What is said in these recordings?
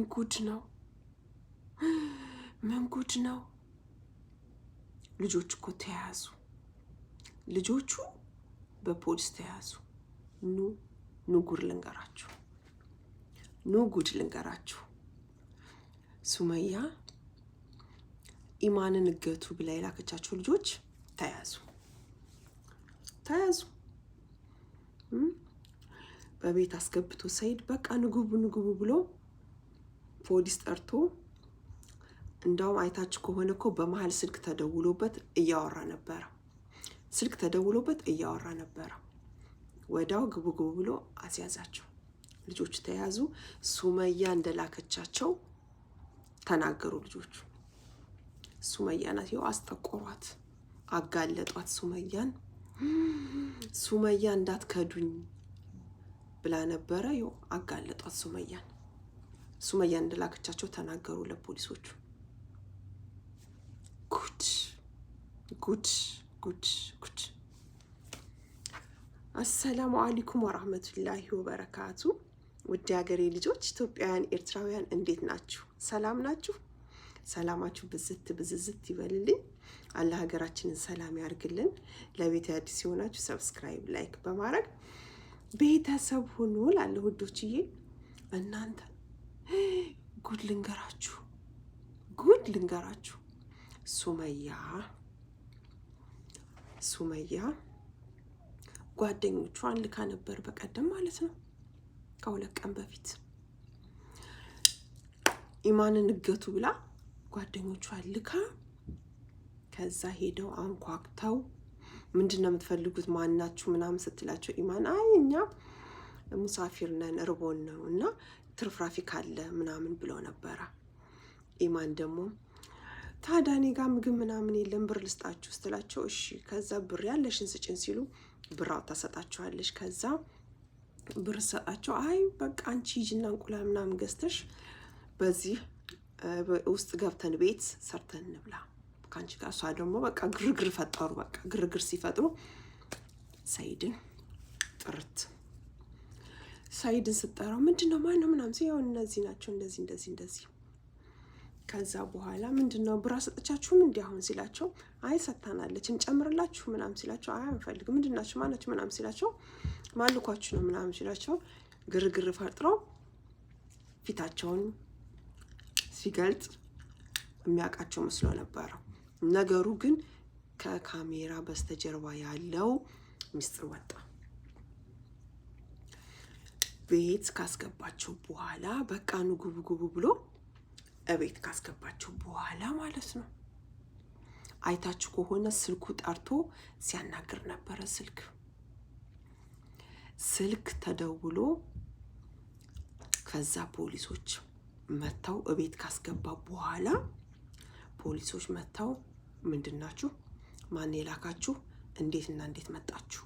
ጉድ ነው? ምን ጉድ ነው? ልጆች እኮ ተያዙ። ልጆቹ በፖሊስ ተያዙ። ኑ ጉድ ልንገራችሁ። ጉድ ልንገራችሁ። ሱመያ ኢማንን እገቱ ብላ የላከቻቸው ልጆች ተያዙ። በቤት አስገብቶ ሰይድ በቃ ንጉቡ ብሎ ፖሊስ ጠርቶ፣ እንዳውም አይታችሁ ከሆነ እኮ በመሀል ስልክ ተደውሎበት እያወራ ነበረ። ወዳው ግቡ ብሎ አስያዛቸው። ልጆቹ ተያዙ። ሱመያ እንደላከቻቸው ተናገሩ። ልጆቹ ሱመያ ናት፣ ይኸው አስጠቆሯት፣ አጋለጧት። ሱመያ እንዳትከዱኝ ብላ ነበረ። ይኸው አጋለጧት። ሱመያ እንደላከቻቸው ተናገሩ ለፖሊሶቹ። ጉድ። አሰላሙ አለይኩም ወራህመቱላሂ ወበረካቱ። ውድ ሀገሬ ልጆች ኢትዮጵያውያን፣ ኤርትራውያን እንዴት ናችሁ? ሰላም ናችሁ? ሰላማችሁ ብዝዝት ይበልልኝ። አላህ ሀገራችንን ሰላም ያርግልን። ለቤት አዲስ ሲሆናችሁ ሰብስክራይብ፣ ላይክ በማድረግ ቤተሰብ ሁኑ እላለሁ ውዶችዬ። እናንተ ጉድ ልንገራችሁ። ሱመያ ጓደኞቿን ልካ ነበር በቀደም ማለት ነው፣ ከ2 ቀን በፊት ኢማንን እገቱ ብላ ጓደኞቿን ልካ፣ ከዛ ሄደው አንኳኩተው ምንድነው የምትፈልጉት ማናችሁ ምናምን ስትላቸው ኢማን አይ እኛ ሙሳፊር ነን እርቦን ነው እና ትርፍራፊ ካለ ምናምን ብለው ነበረ። ኢማን ደግሞ ታዲያ እኔ ጋር ምግብ ምናምን የለም ብር ልስጣችሁ ስትላቸው እሺ፣ ከዛ ብር ያለሽን ስጭን ሲሉ ብራው ታሰጣቸዋለሽ። ከዛ ብር ሰጣቸው። አይ በቃ አንቺ ሂጂና እንቁላል ምናምን ገዝተሽ በዚህ ውስጥ ገብተን ቤት ሰርተን እንብላ ካንቺ ጋር። እሷ ደግሞ በቃ ግርግር ፈጠሩ። በቃ ግርግር ሲፈጥሩ ሰይድን ስጠራው ምንድነው ማነው ምናምን ሲሆን እነዚህ ናቸው እንደዚህ። ከዛ በኋላ ምንድነው ብራ ሰጥቻችሁም እንዲህ አሁን ሲላቸው አይ ሰታናለች እንጨምርላችሁ ምናምን ሲላቸው አይ አንፈልግም ምንድናችሁ ማናችሁ ምናምን ሲላቸው ማልኳችሁ ነው ምናምን ሲላቸው ግርግር ፈጥረው ፊታቸውን ሲገልጽ የሚያውቃቸው መስሎ ነበረ። ነገሩ ግን ከካሜራ በስተጀርባ ያለው ሚስጥር ወጣ። ቤት ካስገባቸው በኋላ በቃ ንጉቡ ብሎ እቤት ካስገባቸው በኋላ ማለት ነው። አይታችሁ ከሆነ ስልኩ ጠርቶ ሲያናግር ነበረ። ስልክ ተደውሎ ከዛ ፖሊሶች መተው እቤት ካስገባ በኋላ ፖሊሶች መተው ምንድናችሁ ማን የላካችሁ እንዴት መጣችሁ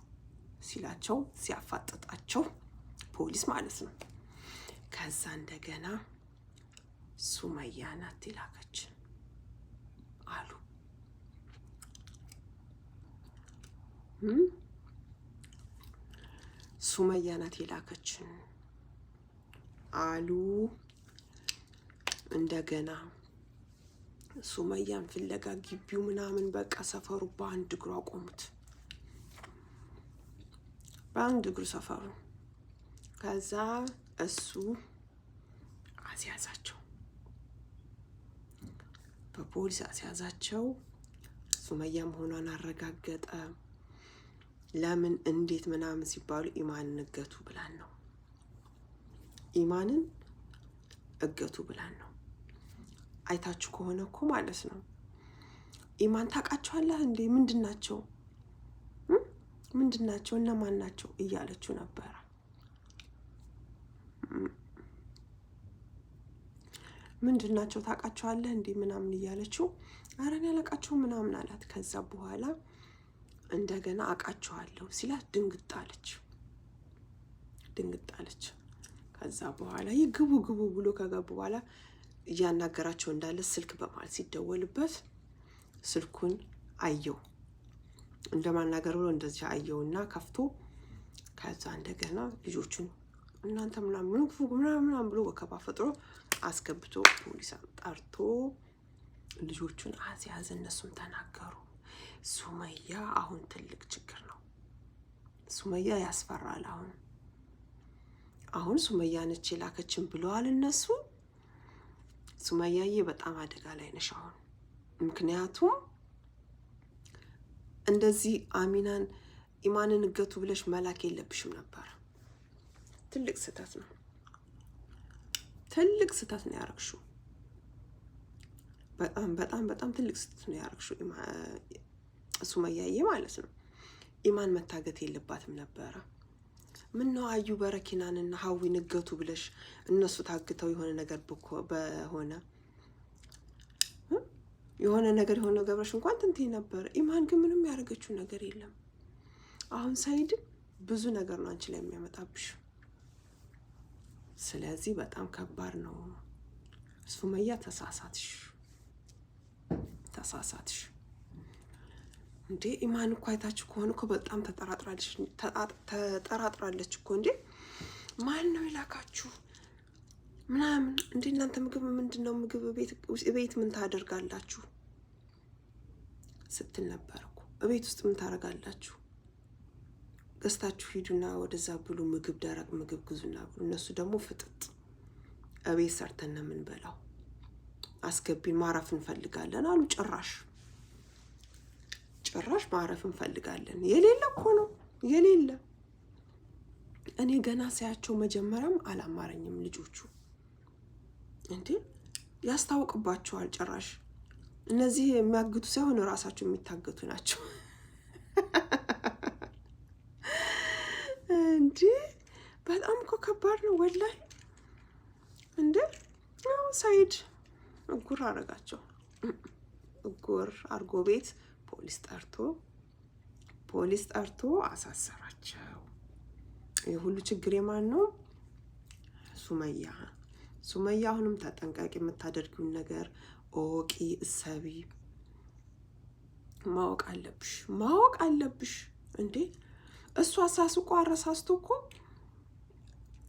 ሲላቸው ሲያፋጥጣቸው ፖሊስ ማለት ነው። ከዛ እንደገና ሱመያ ናት የላከችን አሉ። ሱመያ ናት የላከችን አሉ። እንደገና ሱመያን ፍለጋ ግቢው ምናምን በቃ ሰፈሩ በአንድ እግሩ አቆሙት። በአንድ እግሩ ሰፈሩ። ከዛ እሱ አስያዛቸው፣ በፖሊስ አስያዛቸው። ሱመያ መሆኗን አረጋገጠ። ለምን እንዴት ምናምን ሲባሉ ኢማንን እገቱ ብላን ነው። ኢማንን እገቱ ብላን ነው። አይታችሁ ከሆነ እኮ ማለት ነው ኢማን ታውቃቸዋለህ እንዴ ምንድናቸው እነማን ናቸው እያለችው ነበረ። ምንድናቸው ታውቃቸዋለህ እንዴ ምናምን እያለችው ኧረ እኔ አላውቃቸውም ምናምን አላት። ከዛ በኋላ እንደገና አውቃቸዋለሁ ሲላት ድንግጣለች። ከዛ በኋላ ይግቡ ብሎ ከገቡ በኋላ እያናገራቸው እንዳለ ስልክ በማለት ሲደወልበት ስልኩን አየው። እንደማናገር ብሎ እንደዚህ አየውና ከፍቶ ከዛ እንደገና ልጆቹን እናንተ ምናምን ብሎ ወከባ ፈጥሮ አስገብቶ ፖሊስ ጠርቶ ልጆቹን አስያዘ። እነሱም ተናገሩ። ሱመያ አሁን ትልቅ ችግር ነው። ሱመያ ያስፈራል። አሁን ሱመያ ነች የላከችን ብለዋል እነሱ። ሱመያዬ በጣም አደጋ ላይ ነሽ አሁን። ምክንያቱም እንደዚህ ኢማንን እገቱ ብለሽ መላክ የለብሽም ነበር። ትልቅ ስህተት ነው። ትልቅ ስህተት ነው ያረግሽው። በጣም በጣም በጣም ትልቅ ስህተት ነው ያረግሽው ሱመያዬ ማለት ነው። ኢማን መታገት የለባትም ነበረ። ምን ነው አዩ በረኪናንና ሀዊን እገቱ ብለሽ እነሱ ታግተው የሆነ ነገር የሆነ ነገር ብለሽ እንኳን ትንትይ ነበር። ኢማን ግን ምንም ያደረገችው ነገር የለም። አሁን ሰይድ ብዙ ነገር ነው አንቺ ላይ የሚያመጣብሽ። ስለዚህ በጣም ከባድ ነው። ሱመያ ተሳሳትሽ እንዴ! ኢማን እኮ አይታችሁ ከሆነ እኮ በጣም ተጠራጥራለች እኮ። እንዴ ማን ነው የላካችሁ ምናምን? እንዴ እናንተ ምግብ ምንድነው? ምግብ ቤት ምን ታደርጋላችሁ ስትል ነበር እኮ። ቤት ውስጥ ምን ታደርጋላችሁ? ገዝታችሁ ሂዱና ወደዛ ብሉ፣ ምግብ ደረቅ ምግብ ግዙና ብሉ። እነሱ ደግሞ ፍጥጥ እቤት ሰርተን ነው የምንበላው፣ አስገቢን፣ ማረፍ እንፈልጋለን አሉ። ጭራሽ ማረፍ እንፈልጋለን። የሌለ እኮ ነው የሌለ። እኔ ገና ሳያቸው መጀመሪያም አላማረኝም ልጆቹ። እንዴ ያስታውቅባቸዋል። ጭራሽ እነዚህ የሚያግቱ ሳይሆን ራሳቸው የሚታገቱ ናቸው። እንዴ በጣም እኮ ከባድ ነው ወላሂ። እንዴ ያው ሰይድ እጉር አረጋቸው። እጉር አርጎ ቤት ፖሊስ ጠርቶ አሳሰራቸው። ይህ ሁሉ ችግር የማን ነው? ሱመያ አሁንም ተጠንቀቂ። የምታደርጊውን ነገር ኦቂ፣ እሰቢ። ማወቅ አለብሽ። እንዴ እሱ አሳስቆ አረሳስቶ እኮ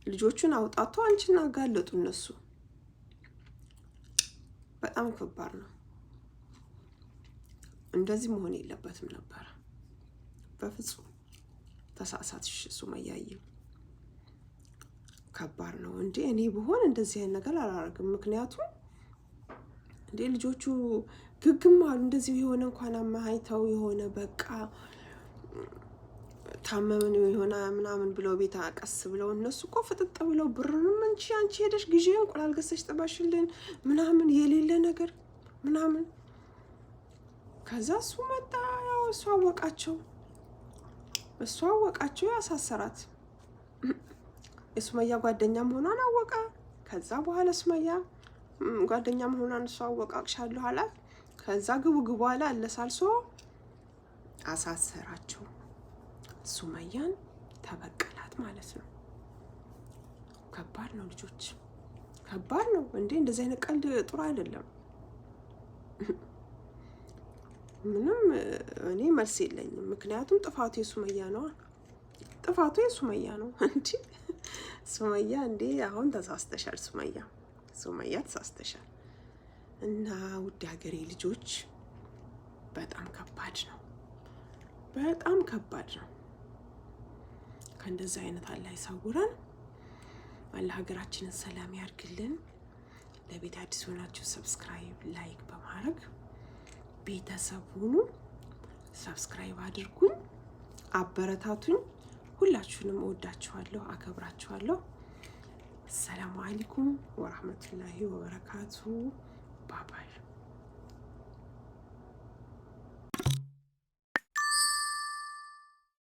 ልጆቹን አውጣቶ አንቺን አጋለጡ እነሱ። በጣም ከባድ ነው። እንደዚህ መሆን የለበትም ነበር በፍጹም። ተሳሳትሽ ሱመያዬ፣ ከባድ ነው። እንዴ እኔ ብሆን እንደዚህ አይነት ነገር አላደርግም። ምክንያቱም እንዴ ልጆቹ ግግም አሉ። እንደዚህ የሆነ እንኳን አማሃይተው የሆነ በቃ ታመምን የሆነ ምናምን ብለው ቤት አቀስ ብለው እነሱ እኮ ፍጥጥ ብለው ብርንም አንቺ ሄደሽ ግዢ እንቁላል ገዝተሽ ጥባሽልን ምናምን የሌለ ነገር ምናምን። ከዛ እሱ መጣ። ያው እሱ አወቃቸው ያሳሰራት። የሱመያ ጓደኛ መሆኗን አወቀ። ከዛ በኋላ ሱመያ ጓደኛ መሆኗን እሱ አወቃቅሻለሁ አላት። ከዛ ግቡ አለ። አለሳልሶ አሳሰራቸው። ሱመያን ተበቀላት ማለት ነው። ከባድ ነው ልጆች፣ ከባድ ነው። እንዴ እንደዚህ አይነት ቀልድ ጥሩ አይደለም። ምንም እኔ መልስ የለኝም። ምክንያቱም ጥፋቱ የሱመያ ነው። እንዴ ሱመያ እንዴ አሁን ተሳስተሻል። ሱመያ ተሳስተሻል። እና ውድ ሀገሬ ልጆች በጣም ከባድ ነው። ከእንደዚህ አይነት አላህ ይሰውረን። አላህ ሀገራችንን ሰላም ያርግልን። ለቤት አዲስ ሆናችሁ ሰብስክራይብ፣ ላይክ በማድረግ ቤተሰብ ሁኑ። ሰብስክራይብ አድርጉኝ፣ አበረታቱኝ። ሁላችሁንም እወዳችኋለሁ፣ አከብራችኋለሁ። ሰላም አለይኩም ወራህመቱላሂ ወበረካቱ። ባባይ